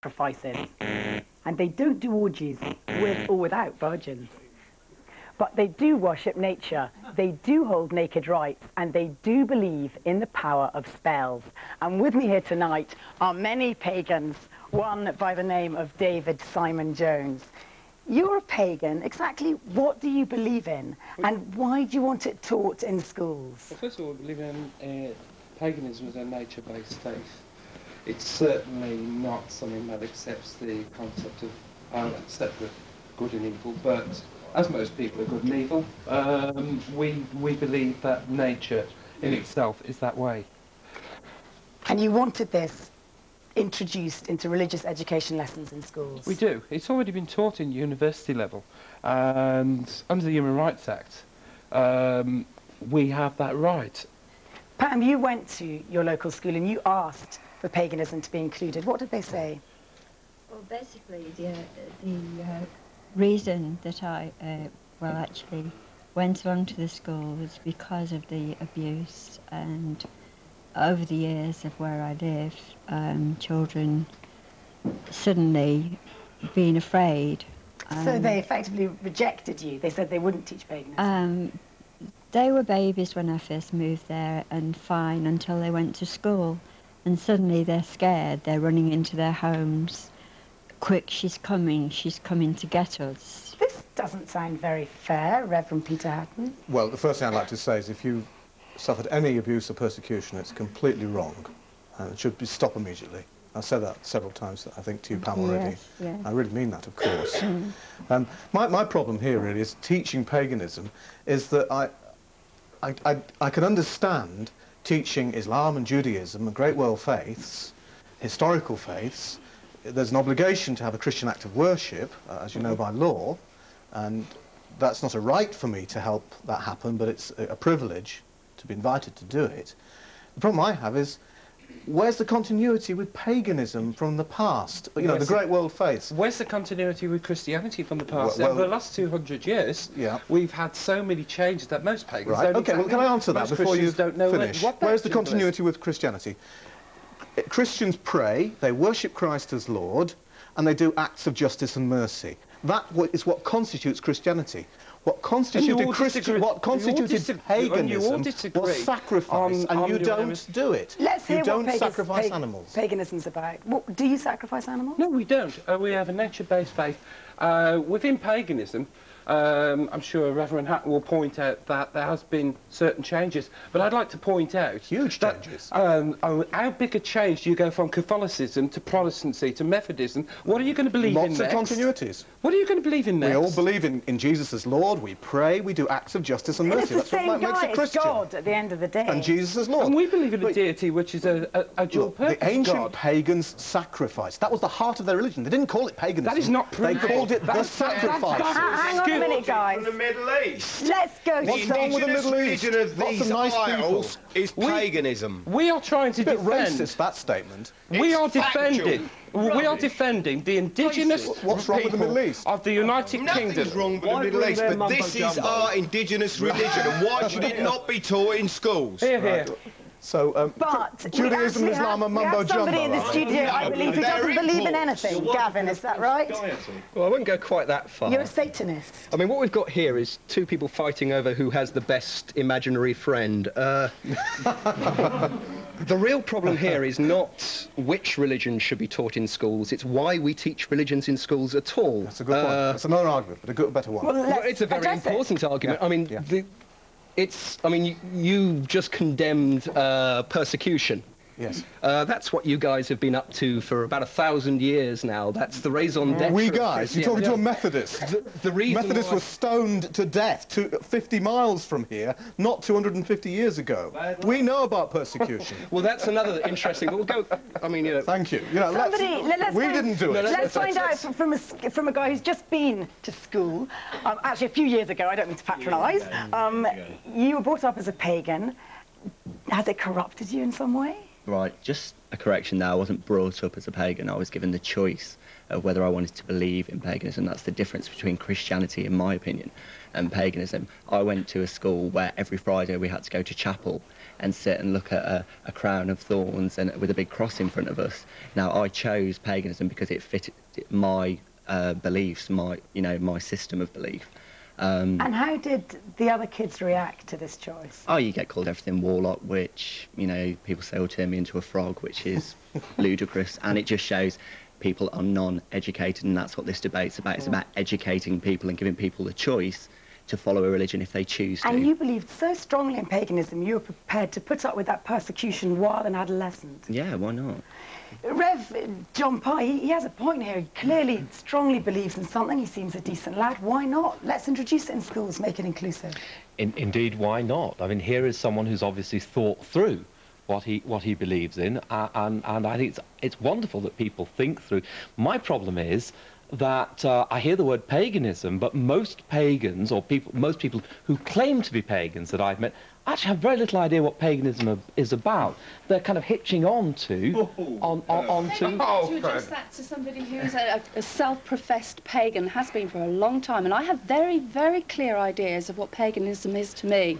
sacrifices. And they don't do orgies with or without virgins. But they do worship nature, they do hold naked rites, and they do believe in the power of spells. And with me here tonight are many pagans, one by the name of David Simon Jones. You're a pagan. Exactly what do you believe in, and why do you want it taught in schools? Well, first of all, I believe in paganism as a nature-based faith. It's certainly not something that accepts the concept of separate good and evil, but as most people are good and evil, we believe that nature in itself is that way. And you wanted this introduced into religious education lessons in schools? We do. It's already been taught in university level, and under the Human Rights Act, we have that right. Pam, you went to your local school and you asked for paganism to be included. What did they say? Well, basically, the reason that I, well, actually went along to the school was because of the abuse, and over the years of where I live, children suddenly being afraid. So they effectively rejected you? They said they wouldn't teach paganism? They were babies when I first moved there and fine until they went to school. And suddenly they're scared, they're running into their homes. Quick, she's coming to get us. This doesn't sound very fair, Reverend Peter Hatton. Well, the first thing I'd like to say is if you suffered any abuse or persecution, it's completely wrong and it should be stopped immediately. I've said that several times, I think, to you, Pam, already. Yes, yes. I really mean that, of course. My problem here really is teaching paganism is that I can understand teaching Islam and Judaism and great world faiths, historical faiths. There's an obligation to have a Christian act of worship, as you know, by law, and that's not a right for me to help that happen, but it's a privilege to be invited to do it. The problem I have is, where's the continuity with paganism from the past? You know, the great world faiths. Where's the continuity with Christianity from the past? Over the last 200 years, we've had so many changes that most pagans don't. Okay, well, can I answer that before you finish? Where's the continuity with Christianity? Christians pray, they worship Christ as Lord, and they do acts of justice and mercy. That is what constitutes Christianity. What constituted paganism was sacrifice, and you don't do it. Let's hear you don't sacrifice animals. Paganism's about. Do you sacrifice animals? No, we don't. We have a nature-based faith. Within paganism, I'm sure Reverend Hatton will point out that there has been certain changes, but I'd like to point out... Huge changes. How big a change do you go from Catholicism to Protestancy to Methodism? What are you going to believe in next? Lots of continuities. What are you going to believe in next? We all believe in Jesus as Lord, we pray, we do acts of justice and mercy. That's what makes a Christian. It's God at the end of the day. And Jesus as Lord. And we believe in a deity which is a dual purpose The ancient God. Pagans sacrificed. That was the heart of their religion. They didn't call it paganism. That is not proven. They called it the sacrifice. Hang on a minute, guys. From the Middle East. Let's go. What's wrong with the Middle East? Religion of these isles is paganism. We are trying to It's a bit defend. racist, that statement. We are defending. We are defending the indigenous What's wrong with the Middle East? of the United Kingdom. Nothing's wrong with the Middle East, but this is our indigenous religion, and why should it not be taught in schools? Here, here. So, But Judaism, Islam and mumbo jumbo. Somebody in the studio, I believe, who doesn't believe in anything. Gavin, is that right? Well, I wouldn't go quite that far. You're a Satanist. I mean, what we've got here is two people fighting over who has the best imaginary friend. The real problem here is not which religion should be taught in schools, it's why we teach religions in schools at all. That's a good point. That's another argument, but a better one. Well, it's a very important argument. Yeah. I mean, you just condemned persecution. Yes. That's what you guys have been up to for about 1,000 years now. That's the raison d'etre. We guys? You're talking to a Methodist. The reason Methodists were stoned to death 50 miles from here, not 250 years ago. We know about persecution. Well, that's another interesting... But we'll go... I mean, you know... Thank you. You know, we didn't do it. Let's find out from a guy who's just been to school. Actually, a few years ago, I don't mean to patronise. You were brought up as a pagan. Has it corrupted you in some way? Right, just a correction there. I wasn't brought up as a pagan. I was given the choice of whether I wanted to believe in paganism. That's the difference between Christianity, in my opinion, and paganism. I went to a school where every Friday we had to go to chapel and sit and look at a crown of thorns and with a big cross in front of us. Now, I chose paganism because it fitted my beliefs, my system of belief. And how did the other kids react to this choice? Oh, you get called everything, warlock, witch, people say, oh, turn me into a frog, which is ludicrous, and it just shows people are non-educated, and that's what this debate's about. It's about educating people and giving people the choice to follow a religion if they choose to. And you believed so strongly in paganism, you were prepared to put up with that persecution while an adolescent. Yeah, why not? Rev John Pye, he has a point here. He clearly strongly believes in something. He seems a decent lad. Why not? Let's introduce it in schools, make it inclusive. Indeed, why not? I mean, here is someone who's obviously thought through what he believes in, and I think it's wonderful that people think through. My problem is that I hear the word paganism, but most pagans, or most people who claim to be pagans that I've met, actually have very little idea what paganism is about. They're kind of hitching on to... To address that to somebody who's a self-professed pagan, has been for a long time, and I have very, very clear ideas of what paganism is to me.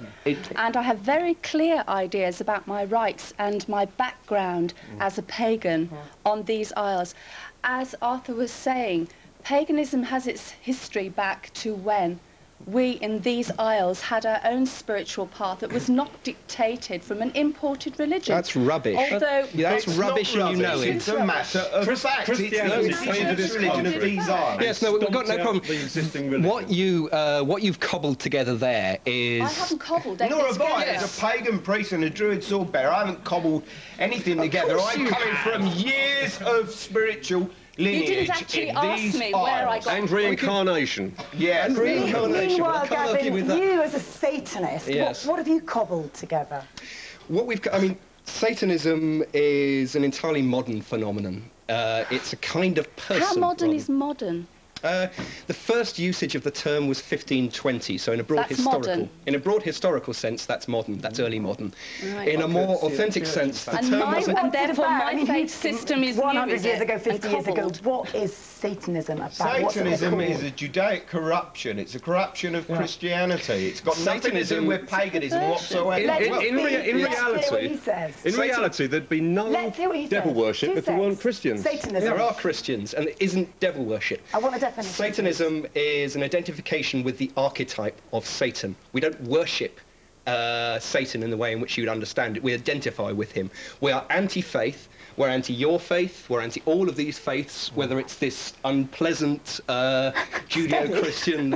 And I have very clear ideas about my rights and my background as a pagan on these isles. As Arthur was saying, paganism has its history back to when we in these isles had our own spiritual path that was not dictated from an imported religion. That's rubbish. Although that's rubbish, and you know it. It's a matter of fact. It's the indigenous religion of these islands. Yes, no, we've got no problem. What you've cobbled together there is... I haven't cobbled. Nor have I. As a pagan priest and a druid sword bearer, I haven't cobbled anything together. I'm coming from years of spiritual lineage. You didn't actually ask me where I got... And reincarnation. Yeah, and reincarnation. Meanwhile, Gavin, you as a Satanist, yes. what have you cobbled together? Satanism is an entirely modern phenomenon. It's a kind of person. How modern is modern? The first usage of the term was 1520, so in a broad historical sense, that's modern. That's early modern. Right. In a more authentic sense, the term wasn't. And therefore, my faith system is 100 years ago, 50 years ago. What is Satanism about? Satanism is a Judaic corruption. It's a corruption of Christianity. It's got nothing to do with paganism whatsoever. In reality, there'd be no devil worship if there weren't Christians. Satanism. There are Christians, and it isn't devil worship. I want a definition. Satanism is an identification with the archetype of Satan. We don't worship Satan in the way in which you would understand it. We identify with him. We are anti-faith. We're anti your faith. We're anti all of these faiths, whether it's this unpleasant Judeo-Christian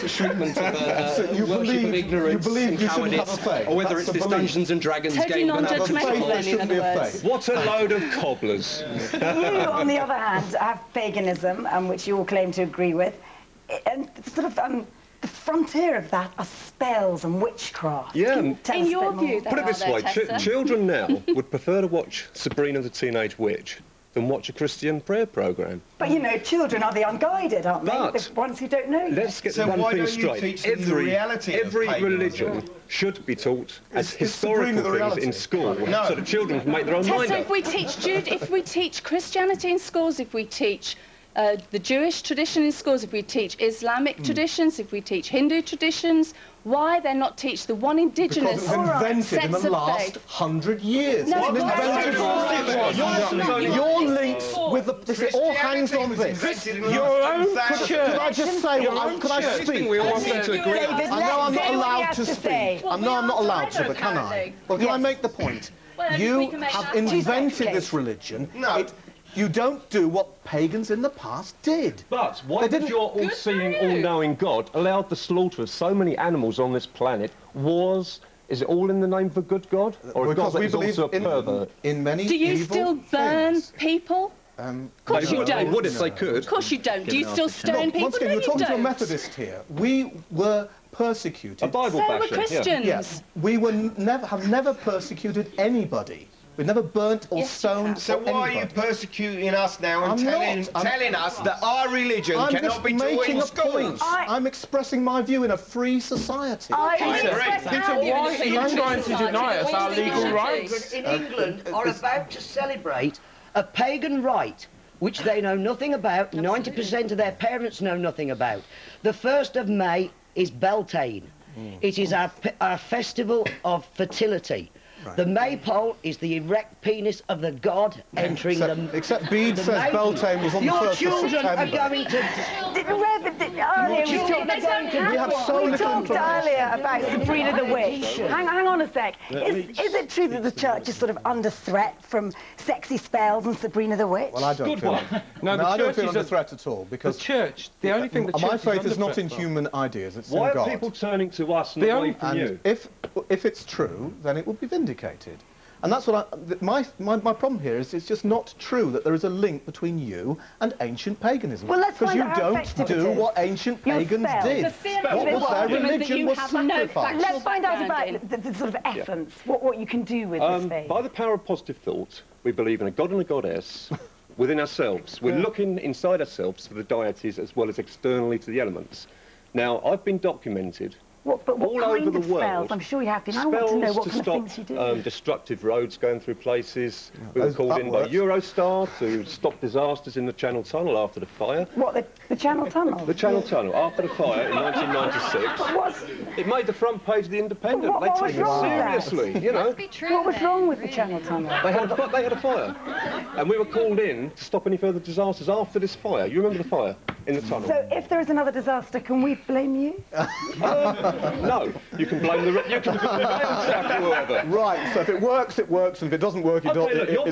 treatment of worship of ignorance and cowardice, or whether it's this Dungeons and Dragons game. Non-judgmental, then, in other words. What a load of cobblers. You, on the other hand, have paganism, which you all claim to agree with, and sort of the frontier of that are spells and witchcraft. Yeah. In your view, put it this way, children now would prefer to watch Sabrina the Teenage Witch than watch a Christian prayer programme. But, you know, children are the unguided, aren't they? The ones who don't know. Let's get one thing straight. Every religion should be taught as historical things in school, so that children can make their own mind up. If we teach Christianity in schools, if we teach the Jewish tradition in schools, if we teach Islamic traditions, if we teach Hindu traditions, why then not teach the one indigenous because it was invented in the last 100 years. No, your links with it all hangs on this. Your own church. Could I just say, could I speak? We all want to agree. I know I'm not allowed to speak. I know I'm not allowed to, but can I? Well, can I make the point? You have invented this religion. No. You don't do what pagans in the past did. But why did your all-seeing, all-knowing God allow the slaughter of so many animals on this planet? Is it all in the name of a good God? Or a God that is also a pervert? In many Do you still burn people? Of course you don't. They would if they could. Of course you don't. Do you still stone people? Once again, you're talking to a Methodist here. We were persecuted. A Bible so basher. were Christians. Yes, we were have never persecuted anybody. We've never burnt or stoned. So why are you persecuting us now and telling us that our religion cannot be taught in schools? I'm expressing my view in a free society. Peter, why are you trying to deny us our legal rights? In England are about to celebrate a pagan rite which they know nothing about, 90% of their parents know nothing about. The 1st of May is Beltane. It is our festival of fertility. Right. The maypole is the erect penis of the god entering Except Bede says Beltane was on the 1st of September. Your children are going to... We talked earlier about Sabrina the Witch. Hang on a sec. Is it true that the church is sort of under threat from sexy spells and Sabrina the Witch? Well, I don't feel I don't feel under threat at all, because... The church, the only thing the church my faith is not in human ideas, it's in God. Why are people turning to us and away from you? If it's true, then it would be vindicated. And that's what my problem here is it's just not true that there is a link between you and ancient paganism. Well, let's find out because you don't do what ancient pagans did. What was their religion was sacrifice. Let's find out about the sort of essence, what you can do with this faith. By the power of positive thought, we believe in a god and a goddess within ourselves. We're looking inside ourselves for the deities as well as externally to the elements. Now, I've been documented all over the world. I'm sure you have been. I want to know what kind of things you do. Destructive roads going through places. We were called in by Eurostar to stop disasters in the Channel Tunnel after the fire. What, the Channel Tunnel? The Channel Tunnel, after the fire in 1996. It made the front page of the Independent. They took it seriously, you know. What was wrong with the Channel Tunnel? They had a fire. And we were called in to stop any further disasters after this fire. You remember the fire in the tunnel? So if there is another disaster, can we blame you? No, you can blame the whoever. Right, so if it works, it works, and if it doesn't work, it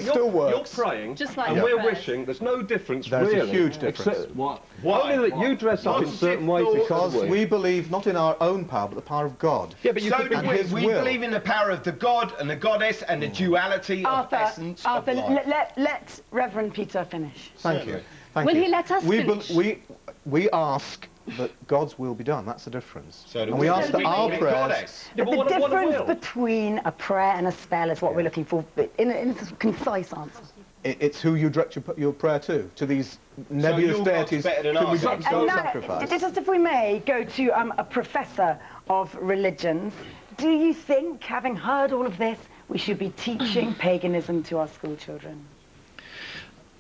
still works. You're praying, and we're wishing. There's no difference, really. There's a huge difference. Why? Only that you dress up in certain ways because we believe not in our own power, but the power of God. Yeah, but so do we. We believe in the power of the god and the goddess and the duality of essence of life. Let Reverend Peter finish. Thank you. Will he let us finish? We ask that God's will be done. That's the difference. So and we ask that our prayers... The difference between a prayer and a spell is what we're looking for, in a concise answer. It's who you direct your prayer to these nebulous deities whom we don't sacrifice. Just if we may go to a professor of religions, do you think, having heard all of this, we should be teaching paganism to our school children?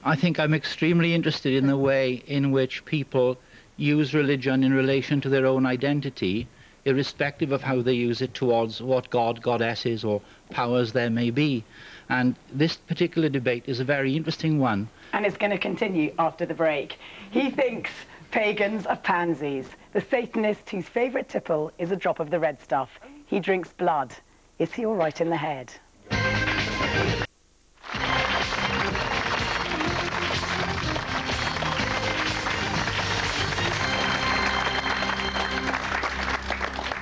I think I'm extremely interested in the way in which people use religion in relation to their own identity, irrespective of how they use it towards what god, goddesses, or powers there may be. And this particular debate is a very interesting one. And it's going to continue after the break. He thinks pagans are pansies. The Satanist whose favourite tipple is a drop of the red stuff. He drinks blood. Is he all right in the head?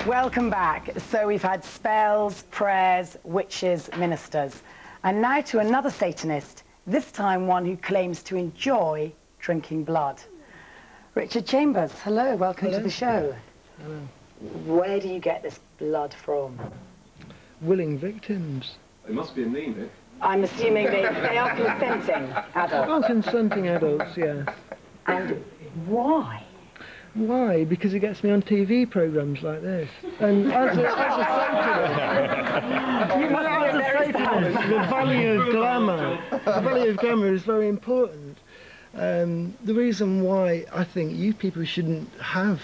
Welcome back. So we've had spells, prayers, witches, ministers. And now to another Satanist, this time one who claims to enjoy drinking blood. Richard Chambers, hello, welcome to the show. Hello. Where do you get this blood from? Willing victims. It must be anemic. I'm assuming they are consenting adults. Oh, consenting adults, yes. And why? Why? Because it gets me on TV programmes like this. And as a Satanist, the value of glamour is very important. The reason why I think you people shouldn't have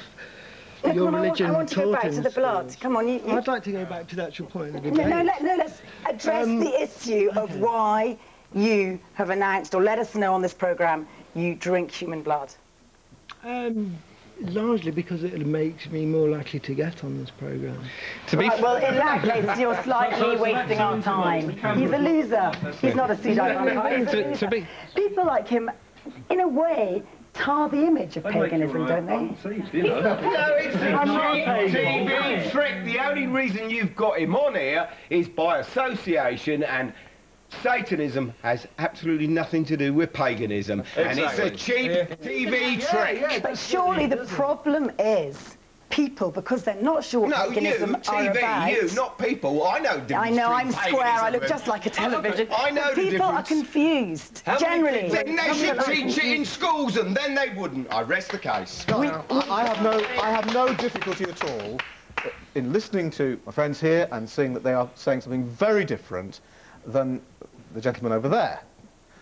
your religion I want to go back to the blood. Come on, I'd like to go back to the actual point of the debate. No, let's address the issue of why you have announced, or let us know on this programme, you drink human blood. Largely because it makes me more likely to get on this programme. Well, in that case, you're slightly wasting our time. He's a loser. He's not a pseudo-vampire. People like him, in a way, tar the image of paganism, don't they? No, it's a TV trick. The only reason you've got him on here is by association, and Satanism has absolutely nothing to do with paganism. Exactly. And it's a cheap TV trick. But surely the problem is people, because they're not sure what No, paganism you, are TV, about. you, not people. I know the difference. I know, I'm between square, I paganism look and- just like a television. I know the People are difference. confused, generally. Then they should teach it in schools, and then they wouldn't. I rest the case. I have no difficulty at all in listening to my friends here and seeing that they are saying something very different than the gentleman over there.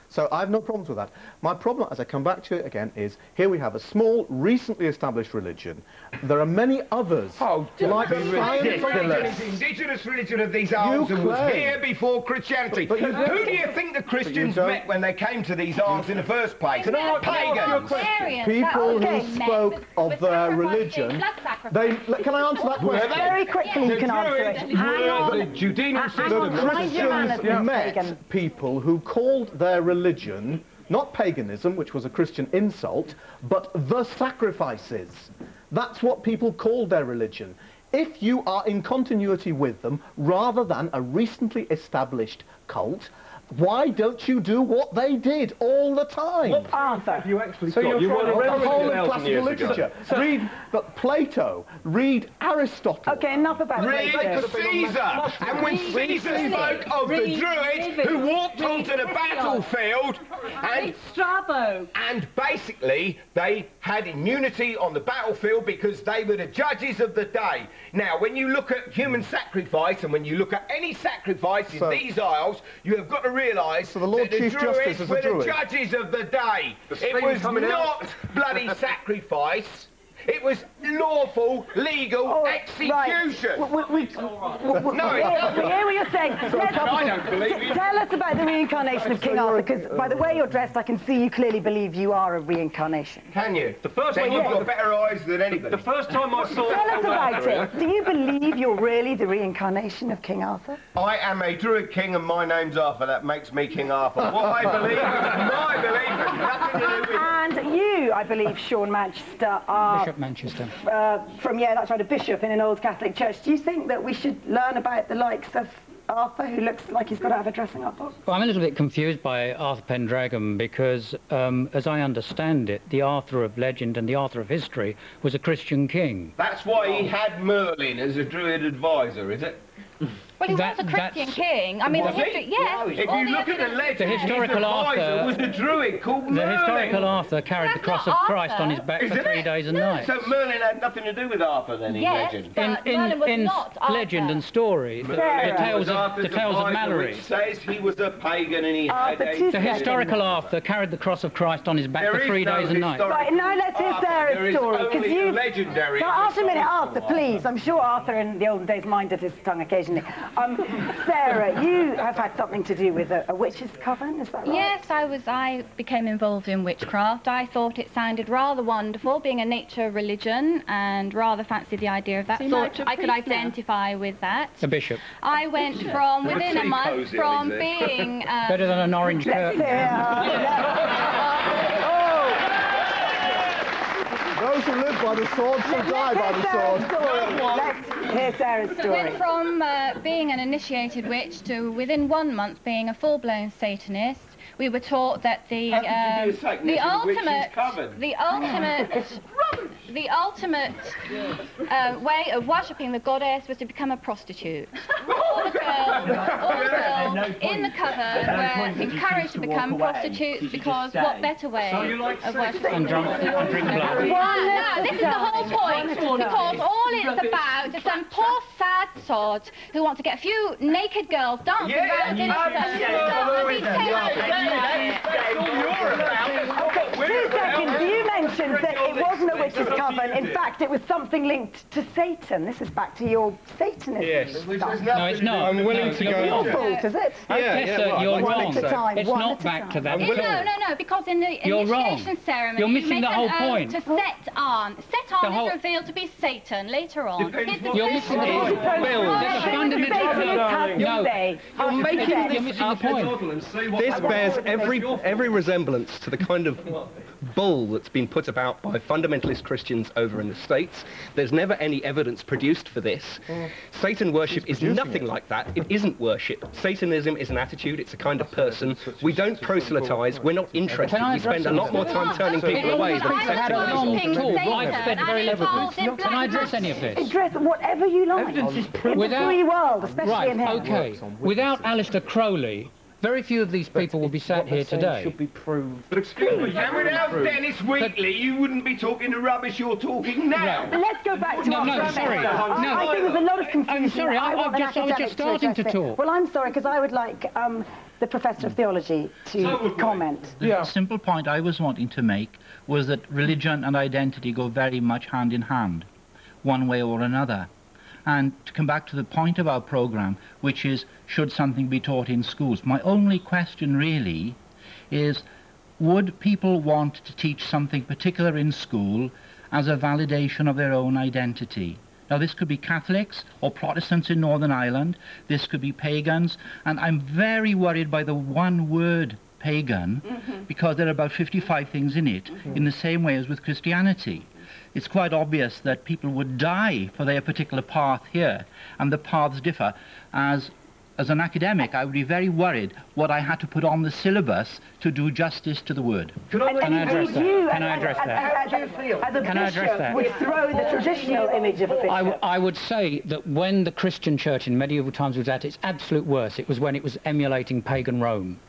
So I have no problems with that. My problem, as I come back to it again, is here we have a small, recently established religion. There are many others. Oh, like the science. indigenous religion of these isles and was here before Christianity. Who do you think the Christians met when they came to these isles in the first place? Pagans. People who spoke of their religion. Can I answer that question? Very quickly you can answer it. Hang on. The Judean system. Christians met people who called their religion not paganism, which was a Christian insult, but the sacrifices. That's what people called their religion. If you are in continuity with them, rather than a recently established cult, why don't you do what they did all the time? What, Arthur? You actually So got, you the whole of of classical literature. Read Plato, read Aristotle. Okay, enough about Read Caesar! And when Caesar spoke of the Druids who walked onto the battlefield and Strabo. And basically, they had immunity on the battlefield because they were the judges of the day. Now, when you look at human sacrifice, and when you look at any sacrifice in these isles, you have got to realise that Lord the Chief Druids Justice is a were the Druid. judges of the day. The It spring's was coming out. not bloody sacrifice. It was lawful, legal execution. We hear what you're saying. I don't believe you. Tell us about the reincarnation of King Arthur, because by the way you're dressed, I can see you clearly believe you are a reincarnation. Can you? The first Then time you've I got better eyes than anybody. The first time I saw Tell us about it. Do you believe you're really the reincarnation of King Arthur? I am a Druid king and my name's Arthur. That makes me King Arthur. What I believe is my belief has nothing to do with... And you, I believe, Sean Manchester, are... Bishop Manchester. That's right, a bishop in an old Catholic church. Do you think that we should learn about the likes of Arthur, who looks like he's got to have a dressing up box? Well, I'm a little bit confused by Arthur Pendragon because, as I understand it, the Arthur of legend and the Arthur of history was a Christian king. That's why he had Merlin as a Druid advisor, is it? Well, he was a Christian king. I mean, the history, yes. If you look at the legend, The historical his advisor Arthur was a Druid called Merlin. The historical Arthur carried the cross of Christ on his back for 3 days and nights. So Merlin had nothing to do with Arthur then in legend? In legend and story, the tales of Mallory. Which says he was a pagan and he had a... The historical Arthur carried the cross of Christ on his back for 3 days and nights. Right, now let's hear Sarah's story. Only you... legendary... After a minute, Arthur, please. I'm sure Arthur in the olden days minded his tongue occasionally. Sarah, you have had something to do with a witch's coven, is that right? Yes, I became involved in witchcraft. I thought it sounded rather wonderful, being a nature religion, and rather fancied the idea of that. Thought I could identify with that. A bishop. I went from within a month from being... Better than an orange curtain. Those who live by the sword shall die by the sword. Let's hear Sarah's story. Went from being an initiated witch to within 1 month being a full-blown Satanist. We were taught that the ultimate way of worshipping the goddess was to become a prostitute. All the girls in the coven were encouraged to become prostitutes because what better way of worshipping? And drink blood. No, this is the whole point, because all it's about is some poor sad sods who want to get a few naked girls dancing around in Okay, 2 seconds. You mentioned that it wasn't a witch's coven. In fact, it was something linked to Satan. This is back to your Satanism. Yes. No, it's not. I'm willing to go. Your fault, is it? You're One wrong. at a time. It's not back to that. No, because in the You're wrong. initiation ceremony, You're missing you the make whole an oath point. to Set-On whole- is revealed to be Satan later on. You're missing the point. There's a fundamental... You're making You're missing the point. This bears every resemblance to the kind of bull that's been put about by fundamentalist Christians over in the States. There's never any evidence produced for this. Satan worship is nothing like that. It isn't worship. Satanism is an attitude, it's a kind of person. We don't proselytise, we're not interested. We spend a lot more time turning people away than accepting them. I've spent very little. Can I address any of this? Address whatever you like. It's a free world, especially in here. Okay. Without Aleister Crowley, very few of these people will be sat here today. Should be proved. But excuse me, and without Dennis Wheatley, you wouldn't be talking the rubbish you're talking now. But let's go back to our sorry. No, I think there's a lot of confusion. I'm sorry, I was just starting to talk. Well, I'm sorry, because I would like the Professor of Theology to comment. The simple point I was wanting to make was that religion and identity go very much hand in hand, one way or another. And to come back to the point of our programme, which is, should something be taught in schools? My only question really is, would people want to teach something particular in school as a validation of their own identity? Now, this could be Catholics or Protestants in Northern Ireland. This could be pagans. And I'm very worried by the one word pagan, because there are about 55 things in it, in the same way as with Christianity. It's quite obvious that people would die for their particular path here, and the paths differ. As an academic, I would be very worried what I had to put on the syllabus to do justice to the word. Can I address that? Can I address that? Can I address that? Would throw the traditional image of a bishop. I would say that when the Christian church in medieval times was at its absolute worst, it was when it was emulating pagan Rome.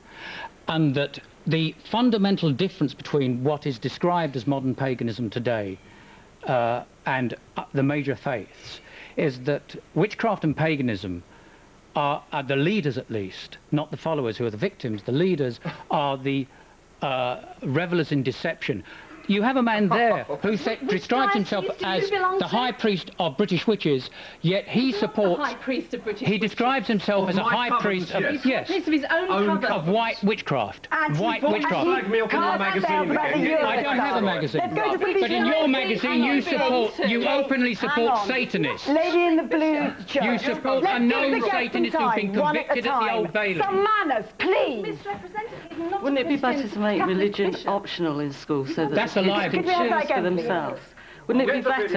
And that the fundamental difference between what is described as modern paganism today and the major faiths is that witchcraft and paganism are the leaders, at least, not the followers who are the victims. The leaders are the revelers in deception. You have a man there who describes himself as the high priest of British witches, yet he supports... High priest of British He describes himself as a high priest of... Yes. Of his own of white witchcraft. White witchcraft. I don't have a magazine. But in your magazine, you openly support Satanists. Lady in the blue church. You support a known Satanist who's been convicted at the Old Bailey. Some manners, please. Wouldn't it be better to make religion optional in school so that the kids can choose for themselves? Wouldn't it be better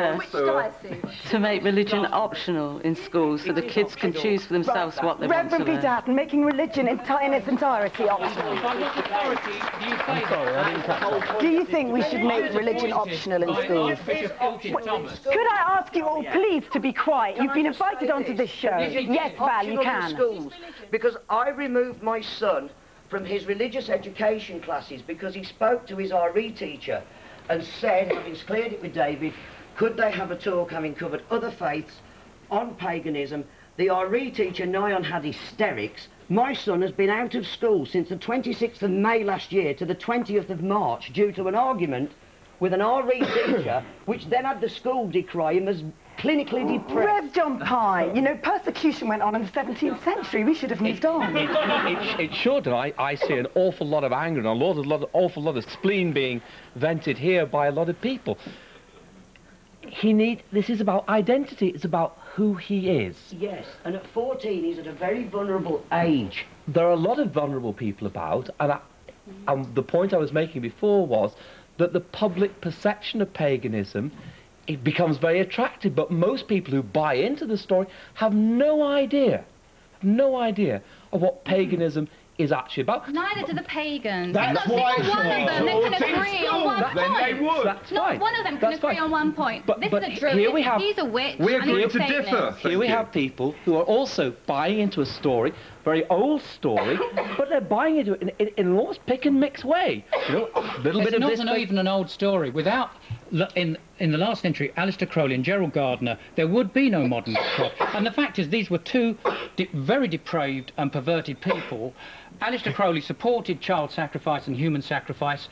to make religion optional in schools so the kids can choose for themselves what they want to learn? Reverend Peter Hatton, making religion in its entirety optional. Do you think we should make religion optional in schools? Could I ask you all, please, to be quiet? You've been invited onto this show. Yes, Val, you can. Schools, because I removed my son from his religious education classes because he spoke to his RE teacher and said, having cleared it with David, could they have a talk having covered other faiths on paganism? The RE teacher, Nyon, had hysterics. My son has been out of school since the 26th of May last year to the 20th of March due to an argument with an RE teacher, which then had the school decry him as clinically depressed. Rev John Pye, you know, persecution went on in the 17th century. We should have moved on. It should, and I see an awful lot of anger and awful lot of spleen being vented here by a lot of people. This is about identity. It's about who he is. Yes, and at 14 he's at a very vulnerable age. There are a lot of vulnerable people about, and the point I was making before was that the public perception of paganism, it becomes very attractive, but most people who buy into the story have no idea of what paganism is actually about. Neither do the pagans. That's why not one of them that can agree on one point. Then they would. That's not fine. one of them can agree on one point. But this is a druid, here we have, he's a witch, we and agree he's to a differ. Here we have people who are also buying into a story, very old story, but they're buying into it in an almost pick and mix way. You know, a little bit of this. It's not even an old story. Without, in the last century, Aleister Crowley and Gerald Gardner, there would be no modern witchcraft. And the fact is, these were two very depraved and perverted people. Aleister Crowley supported child sacrifice and human sacrifice.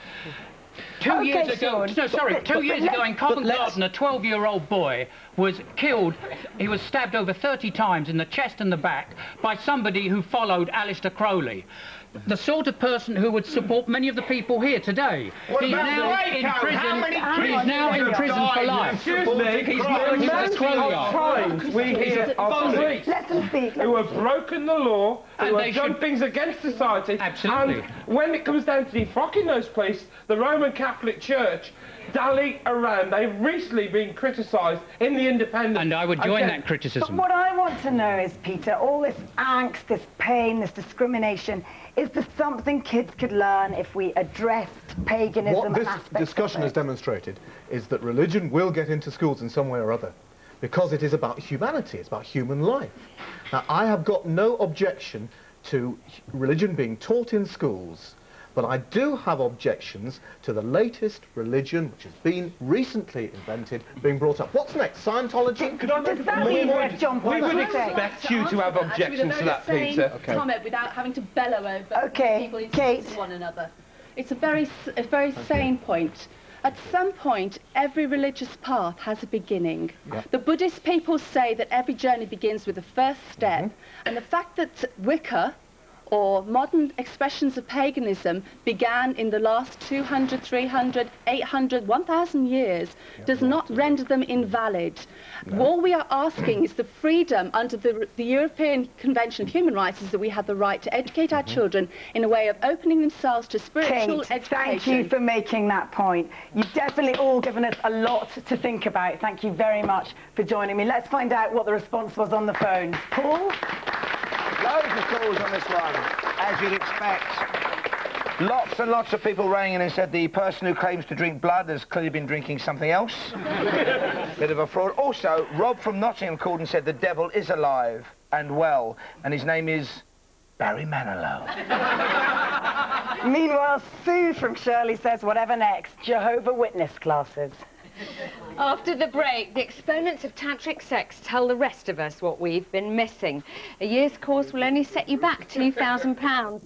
2 years ago, two years ago in Covent Garden, a 12-year-old boy was killed. He was stabbed over 30 times in the chest and the back by somebody who followed Aleister Crowley. the sort of person who would support many of the people here today. What He's about now in Waco? prison. How many He's now in prison for life. Excuse me, He's times we hear of police Let them speak. who have broken the law, And who they have done should- things against society. Absolutely. And when it comes down to defrocking those police, the Roman Catholic Church dally around. They've recently been criticised in the Independent. And I would join that But criticism. what I want to know is, Peter, all this angst, this pain, this discrimination, is there something kids could learn if we addressed paganism What and this aspects discussion of has it? demonstrated is that religion will get into schools in some way or other, because it is about humanity, it's about human life. Now, I have got no objection to religion being taught in schools, but I do have objections to the latest religion, which has been recently invented, being brought up. What's next? Scientology? Could I make a point? We would expect you to have objections to that, Peter. Comment without having to bellow over people insulting one another. It's a very sane point. At some point, every religious path has a beginning. Yep. The Buddhist people say that every journey begins with the first step, and the fact that Wicca, or modern expressions of paganism, began in the last 200, 300, 800, 1,000 years does not render them invalid. All we are asking is the freedom under the European Convention of Human Rights is that we have the right to educate our children in a way of opening themselves to spiritual Kate, education. thank you for making that point. You've definitely all given us a lot to think about. Thank you very much for joining me. Let's find out what the response was on the phone. Paul? Loads of calls on this one, as you'd expect. Lots and lots of people rang in and said the person who claims to drink blood has clearly been drinking something else. Bit of a fraud. Also, Rob from Nottingham called and said the devil is alive and well, and his name is Barry Manilow. Meanwhile, Sue from Shirley says, whatever next, Jehovah Witness classes. After the break, the exponents of tantric sex tell the rest of us what we've been missing. A year's course will only set you back £2,000.